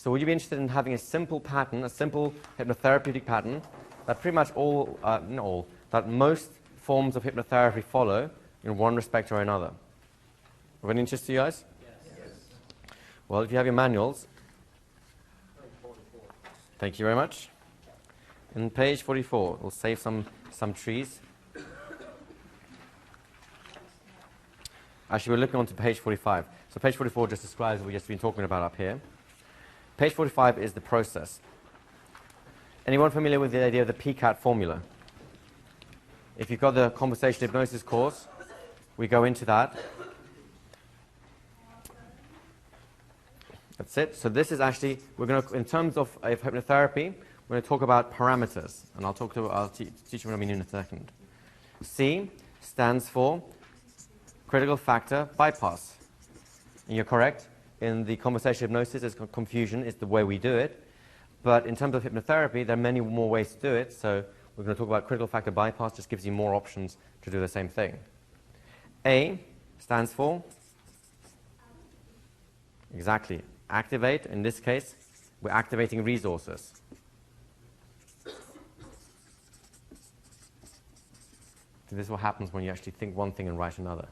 So would you be interested in having a simple pattern, a simple hypnotherapeutic pattern that pretty much that most forms of hypnotherapy follow in one respect or another? Of any interest to you guys? Yes. Well, if you have your manuals, thank you very much. In page 44, we'll save some trees. Actually, we're looking on to page 45. So page 44 just describes what we've just been talking about up here. Page 45 is the process. Anyone familiar with the idea of the PCAT formula? If you've got the conversation hypnosis course, we go into that. That's it. So this is actually, we're going to, in terms of hypnotherapy, we're going to talk about parameters. And I'll teach you what I mean in a second. C stands for critical factor bypass. And you're correct. In the conversation hypnosis, there's confusion. It's the way we do it. But in terms of hypnotherapy, there are many more ways to do it. So we're going to talk about critical factor bypass. Just gives you more options to do the same thing. A stands for exactly activate. In this case, we're activating resources. So this is what happens when you actually think one thing and write another.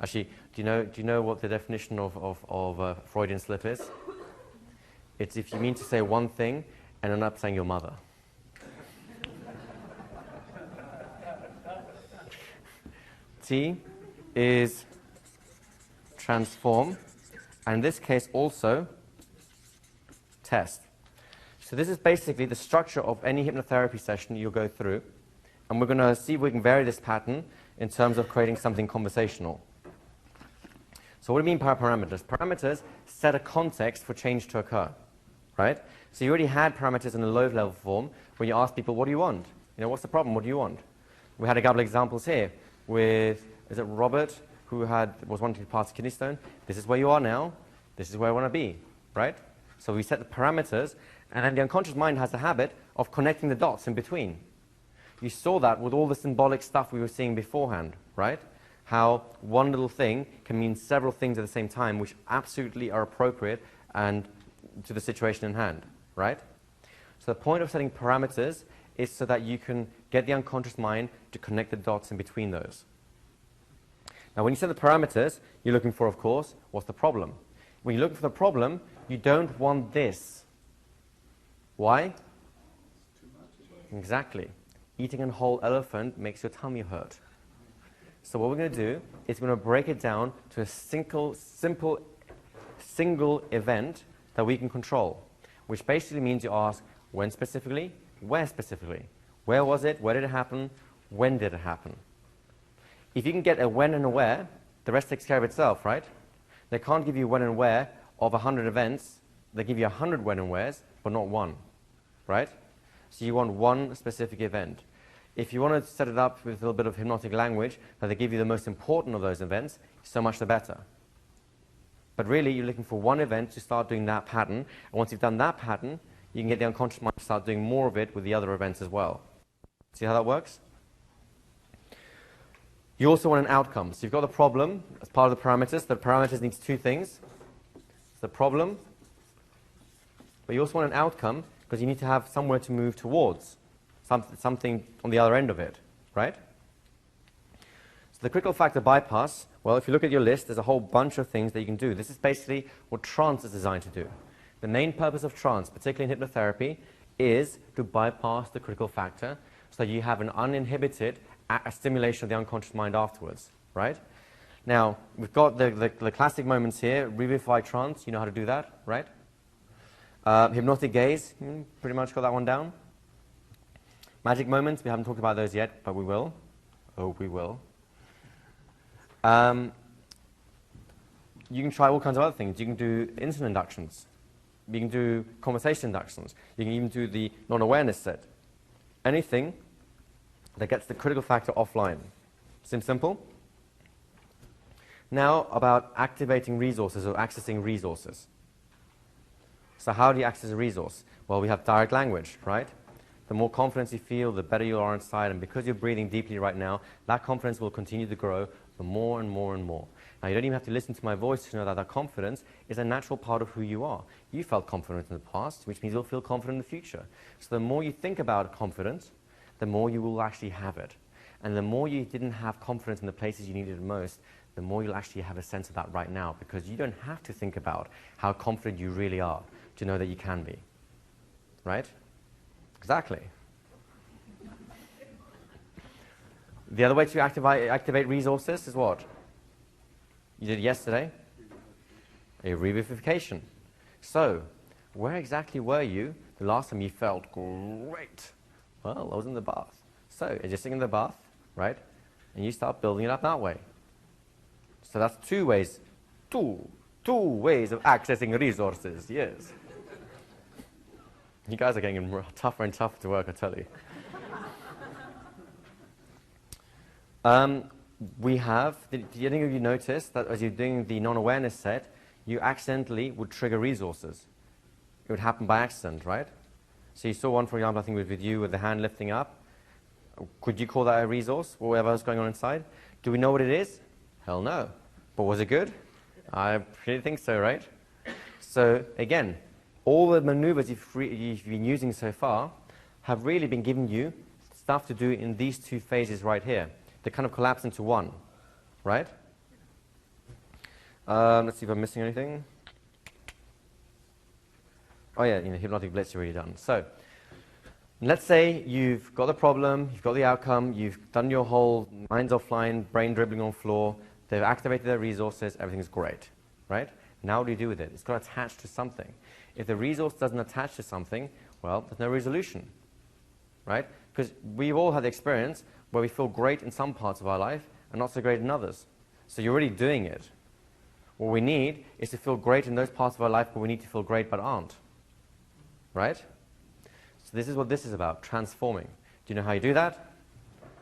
Actually, do you know what the definition of Freudian slip is? It's if you mean to say one thing and end up saying your mother. T is transform, and in this case also test. So this is basically the structure of any hypnotherapy session you'll go through, and we're going to see if we can vary this pattern in terms of creating something conversational. So what do you mean by parameters? Parameters set a context for change to occur, right? So you already had parameters in a low-level form when you ask people, what do you want? You know, what's the problem? What do you want? We had a couple of examples here with, is it Robert, who was wanting to pass a kidney stone? This is where you are now. This is where I want to be, right? So we set the parameters, and then the unconscious mind has the habit of connecting the dots in between. You saw that with all the symbolic stuff we were seeing beforehand, right? How one little thing can mean several things at the same time, which absolutely are appropriate and to the situation in hand, right? So the point of setting parameters is so that you can get the unconscious mind to connect the dots in between those. Now, when you set the parameters, you're looking for, of course, what's the problem? When you're looking for the problem, you don't want this. Why? Exactly. Eating a whole elephant makes your tummy hurt. So what we're going to do is we're going to break it down to a single event that we can control, which basically means you ask when specifically, where specifically, where was it, where did it happen, when did it happen. If you can get a when and a where, the rest takes care of itself, right? They can't give you when and where of 100 events. They give you 100 when and wheres, but not one, right? So you want one specific event. If you want to set it up with a little bit of hypnotic language, that they give you the most important of those events, so much the better. But really, you're looking for one event to start doing that pattern, and once you've done that pattern, you can get the unconscious mind to start doing more of it with the other events as well. See how that works? You also want an outcome. So you've got the problem as part of the parameters. The parameters needs two things. It's the problem, but you also want an outcome because you need to have somewhere to move towards. Something on the other end of it, right? So the critical factor bypass, well, if you look at your list, there's a whole bunch of things that you can do. This is basically what trance is designed to do. The main purpose of trance, particularly in hypnotherapy, is to bypass the critical factor so that you have an uninhibited stimulation of the unconscious mind afterwards, right? Now, we've got the classic moments here, revivify trance, you know how to do that, right? Hypnotic gaze, pretty much got that one down. Magic moments, we haven't talked about those yet, but we will. Oh, we will. You can try all kinds of other things. You can do instant inductions. You can do conversation inductions. You can even do the non-awareness set. Anything that gets the critical factor offline. Seems simple? Now about activating resources or accessing resources. So how do you access a resource? Well, we have direct language, right? the more confidence you feel, the better you are inside. And because you're breathing deeply right now, that confidence will continue to grow the more and more and more. Now, you don't even have to listen to my voice to know that that confidence is a natural part of who you are. You felt confident in the past, which means you'll feel confident in the future. So the more you think about confidence, the more you will actually have it. And the more you didn't have confidence in the places you needed it most, the more you'll actually have a sense of that right now, because you don't have to think about how confident you really are to know that you can be. Right? Exactly. The other way to activate resources is what? You did yesterday? A revivification. So, where exactly were you the last time you felt great? Well, I was in the bath. So, you're just sitting in the bath, right? And you start building it up that way. So that's two ways of accessing resources, yes. You guys are getting tougher and tougher to work, I tell you. We have, did any of you notice that as you're doing the non-awareness set, you accidentally would trigger resources? It would happen by accident, right? So you saw one, for example, I think it was with you with the hand lifting up. Could you call that a resource, or whatever is going on inside? Do we know what it is? Hell no. But was it good? I really think so, right? So again, all the maneuvers you've been using so far have really been giving you stuff to do in these two phases right here. They kind of collapse into one, right? Let's see if I'm missing anything. Oh yeah, hypnotic blitz you've already done. So let's say you've got the problem, you've got the outcome, you've done your whole mind's offline, brain dribbling on floor, they've activated their resources, everything's great, right? Now what do you do with it? It's got to attach to something. If the resource doesn't attach to something, well, there's no resolution, right? Because we've all had the experience where we feel great in some parts of our life and not so great in others. So you're already doing it. What we need is to feel great in those parts of our life where we need to feel great but aren't, right? So this is what this is about, transforming. Do you know how you do that?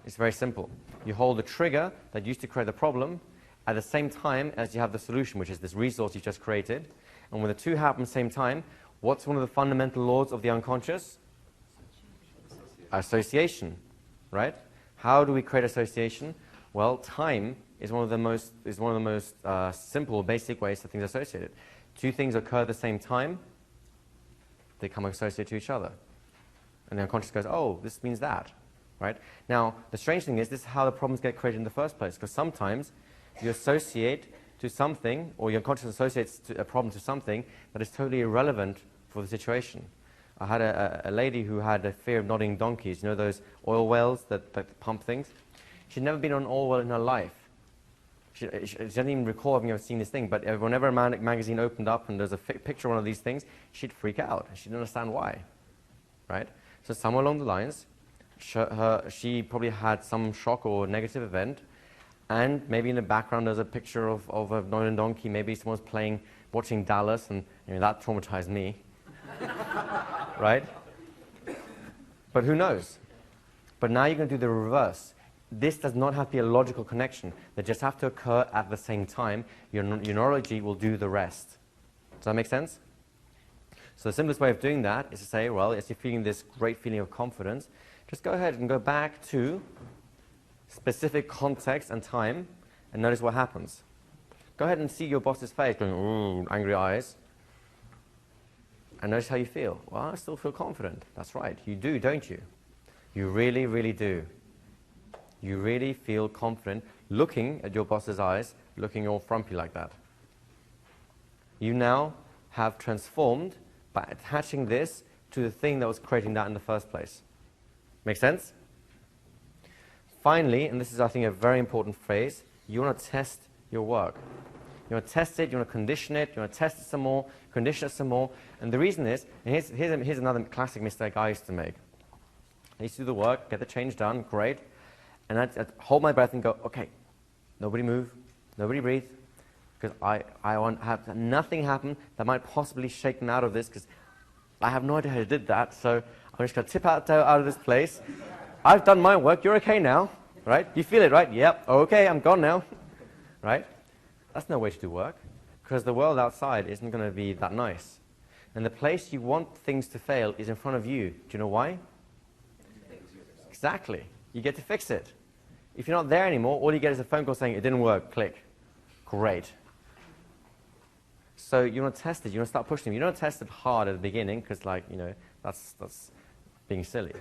It's very simple. You hold the trigger that used to create the problem at the same time as you have the solution, which is this resource you've just created. And when the two happen at the same time, what's one of the fundamental laws of the unconscious? Association, right? How do we create association? Well, time is one of the most simple, basic ways that things are associated. Two things occur at the same time, they come associated to each other. And the unconscious goes, oh, this means that, right? Now, the strange thing is, this is how the problems get created in the first place, because sometimes you associate to something, or your unconscious associates to a problem to something that is totally irrelevant for the situation. I had a lady who had a fear of nodding donkeys, you know those oil wells that pump things? She'd never been on an oil well in her life. She doesn't even recall having ever seen this thing, but whenever a magazine opened up and there's a picture of one of these things, she'd freak out. She didn't understand why, right? So somewhere along the lines, she probably had some shock or negative event, and maybe in the background there's a picture of a nodding donkey. Maybe someone's watching Dallas, and that traumatized me, right? But who knows? But now you're going to do the reverse. This does not have to be a logical connection. They just have to occur at the same time. Your neurology will do the rest. Does that make sense? So the simplest way of doing that is to say, well, as you're feeling this great feeling of confidence, just go ahead and go back to specific context and time and notice what happens. Go ahead and see your boss's face going, ooh, angry eyes. And notice how you feel. Well, I still feel confident. That's right. You do, don't you? You really, really do. You really feel confident looking at your boss's eyes, looking all frumpy like that. You now have transformed by attaching this to the thing that was creating that in the first place. Make sense? Finally, and this is, I think, a very important phrase, you want to test your work. You want to test it, you want to condition it, you want to test it some more, condition it some more. And the reason is, and here's another classic mistake I used to make. I used to do the work, get the change done, great. And I'd hold my breath and go, okay, nobody move, nobody breathe, because I want to have nothing happen that might possibly shake them out of this, because I have no idea how I did that, so I'm just going to tip out of this place. I've done my work, you're okay now, right? You feel it, right? Yep, okay, I'm gone now, right? That's no way to do work, because the world outside isn't going to be that nice. And the place you want things to fail is in front of you. Do you know why? Exactly. You get to fix it. If you're not there anymore, all you get is a phone call saying, it didn't work, click. Great. So you want to test it. You want to start pushing them. You don't want to test it hard at the beginning because, like, you know, that's being silly.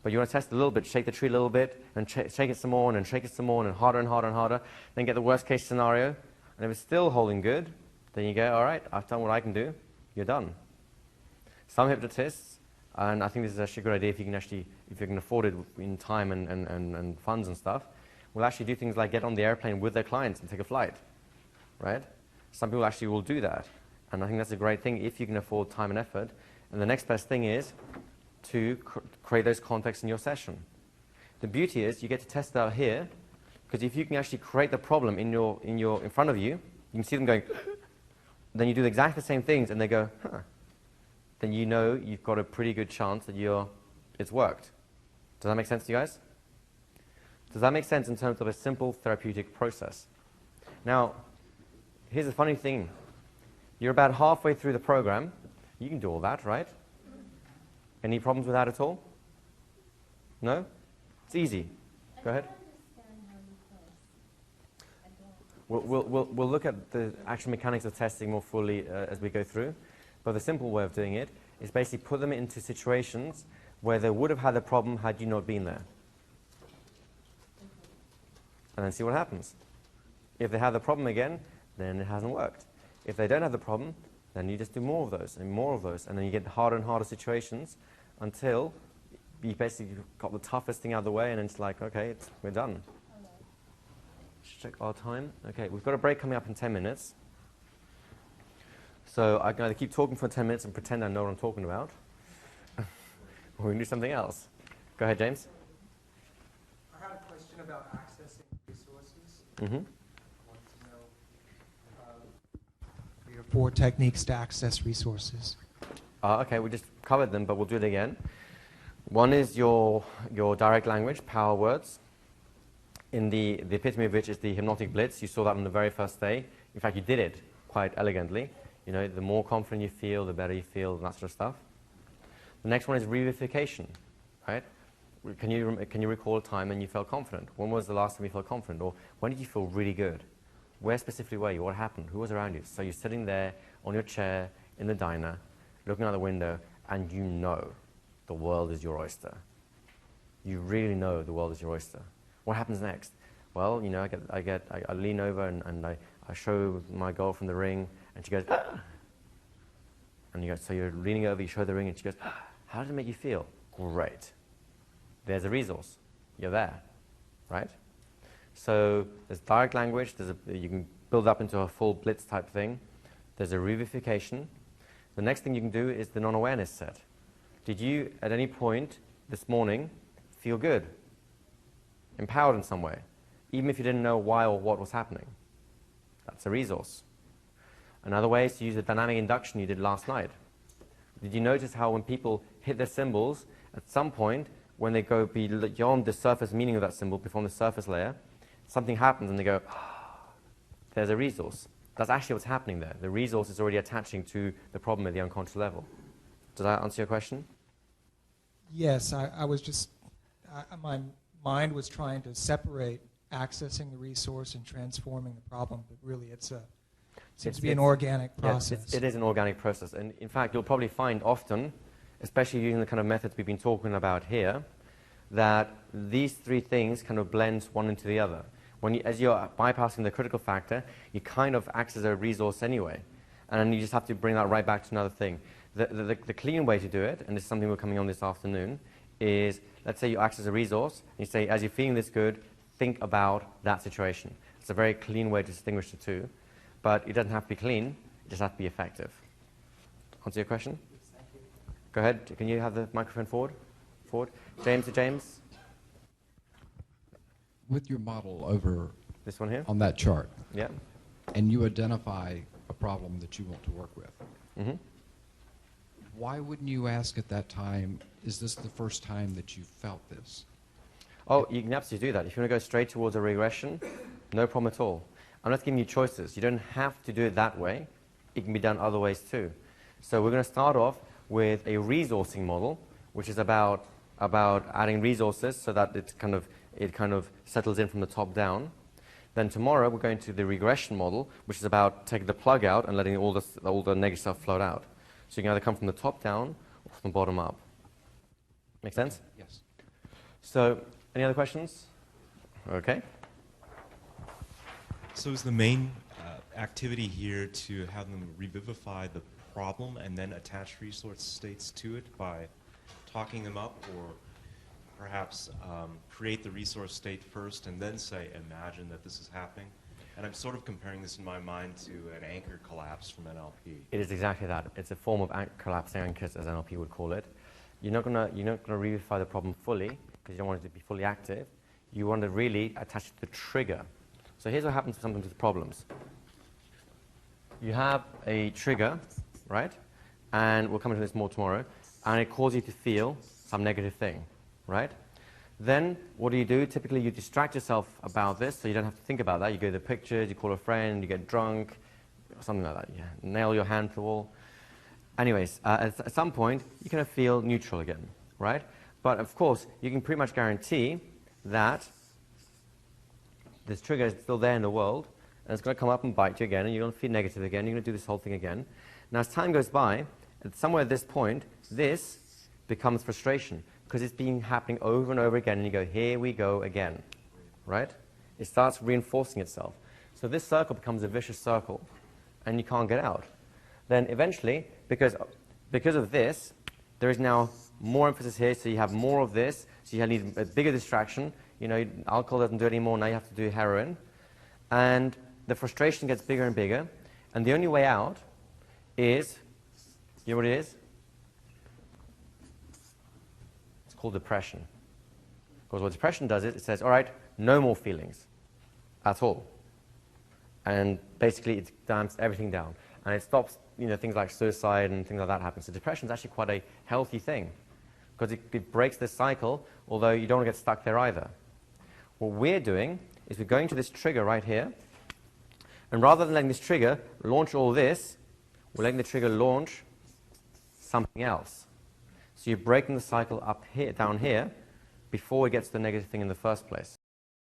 But you want to test it a little bit, shake the tree a little bit, and shake it some more, and then shake it some more, and harder and harder and harder. Then get the worst case scenario. And if it's still holding good, then you go, all right, I've done what I can do. You're done. Some hypnotists, and I think this is actually a good idea if you can afford it in time and funds and stuff, will actually do things like get on the airplane with their clients and take a flight, right? Some people actually will do that. And I think that's a great thing if you can afford time and effort. And the next best thing is to create those contexts in your session. The beauty is you get to test it out here, because if you can actually create the problem in front of you, you can see them going, then you do exactly the same things and they go, huh. Then you know you've got a pretty good chance that it's worked. Does that make sense to you guys? Does that make sense in terms of a simple therapeutic process? Now, here's the funny thing. You're about halfway through the program. You can do all that, right? Any problems with that at all? No? It's easy. Go ahead. We'll look at the actual mechanics of testing more fully as we go through. But the simple way of doing it is basically put them into situations where they would have had the problem had you not been there. And then see what happens. If they have the problem again, then it hasn't worked. If they don't have the problem, then you just do more of those and more of those. And then you get harder and harder situations until you basically got the toughest thing out of the way and then it's like, okay, we're done. Let's check our time. Okay, we've got a break coming up in 10 minutes. So I can either keep talking for 10 minutes and pretend I know what I'm talking about, or we can do something else. Go ahead, James. I had a question about accessing resources. Mm-hmm. I want to know 3 or 4 techniques to access resources. Okay, we just covered them, but we'll do it again. One is your direct language, power words, in the epitome of which is the hypnotic blitz. You saw that on the very first day. In fact, you did it quite elegantly. You know, the more confident you feel, the better you feel, and that sort of stuff. The next one is revivification, right? Can you recall a time when you felt confident? When was the last time you felt confident? Or when did you feel really good? Where specifically were you? What happened? Who was around you? So you're sitting there on your chair in the diner, looking out the window, and you know the world is your oyster. You really know the world is your oyster. What happens next? Well, you know, I lean over and I show my girlfriend the ring, and she goes, ah! And you go, so you're leaning over, you show the ring, and she goes, ah, how did it make you feel? Great. There's a resource. You're there, right? So there's direct language. You can build up into a full blitz type thing. There's a revivification. The next thing you can do is the non-awareness set. Did you, at any point this morning, feel good? Empowered in some way? Even if you didn't know why or what was happening? That's a resource. Another way is to use the dynamic induction you did last night. Did you notice how when people hit their symbols, at some point, when they go beyond the surface meaning of that symbol, beyond the surface layer, something happens and they go, ah, there's a resource. That's actually what's happening there. The resource is already attaching to the problem at the unconscious level. Does that answer your question? Yes, I was just, my mind was trying to separate accessing the resource and transforming the problem, but really it seems to be an organic process. Yes, it is an organic process. And in fact, you'll probably find often, especially using the kind of methods we've been talking about here, that these 3 things kind of blend one into the other. As you're bypassing the critical factor, you kind of act as a resource anyway. And then you just have to bring that right back to another thing. The clean way to do it, and this is something we're coming on this afternoon, is let's say you act as a resource, and you say, as you're feeling this good, think about that situation. It's a very clean way to distinguish the two. But it doesn't have to be clean, it just has to be effective. Answer your question? Yes, thank you. Go ahead. Can you have the microphone forward? James to James. With your model over This one here? on that chart, Yeah. and you identify a problem that you want to work with, Mm-hmm. why wouldn't you ask at that time, is this the first time that you felt this? Oh, you can absolutely do that. If you want to go straight towards a regression, no problem at all. I'm not giving you choices. You don't have to do it that way. It can be done other ways too. So we're going to start off with a resourcing model, which is about about adding resources so that it kind of settles in from the top down. Then tomorrow we're going to the regression model, which is about taking the plug out and letting all the negative stuff float out. So you can either come from the top down or from the bottom up. Make sense? Yes. So, any other questions? Okay. So is the main activity here to have them revivify the problem and then attach resource states to it by talking them up, or perhaps create the resource state first and then say, imagine that this is happening? And I'm sort of comparing this in my mind to an anchor collapse from NLP. It is exactly that. It's a form of collapsing anchors, as NLP would call it. You're not gonna revivify the problem fully because you don't want it to be fully active. You want to really attach it to the trigger. So here's what happens sometimes with problems. You have a trigger, right? And we'll come into this more tomorrow. And it causes you to feel some negative thing, right? Then what do? Typically you distract yourself about this so you don't have to think about that. You go to the pictures, you call a friend, you get drunk, something like that. You nail your hand to the wall. Anyways, at some point, you kind of feel neutral again, right? But of course, you can pretty much guarantee that this trigger is still there in the world, and it's going to come up and bite you again, and you're going to feel negative again, you're going to do this whole thing again. Now, as time goes by, somewhere at this point, this becomes frustration, because it's been happening over and over again, and you go, here we go again, right? It starts reinforcing itself. So this circle becomes a vicious circle, and you can't get out. Then eventually, because of this, there is now more emphasis here, so you have more of this, so you need a bigger distraction. You know, alcohol doesn't do it anymore, now you have to do heroin. And the frustration gets bigger and bigger, and the only way out is, you know what it is? It's called depression. Because what depression does is, it says, all right, no more feelings at all. And basically it damps everything down. And it stops, you know, things like suicide and things like that happen. So depression is actually quite a healthy thing, because it breaks this cycle, although you don't want to get stuck there either. What we're doing is we're going to this trigger right here, and rather than letting this trigger launch all this, we're letting the trigger launch something else. So you're breaking the cycle up here, down here, before it gets to the negative thing in the first place.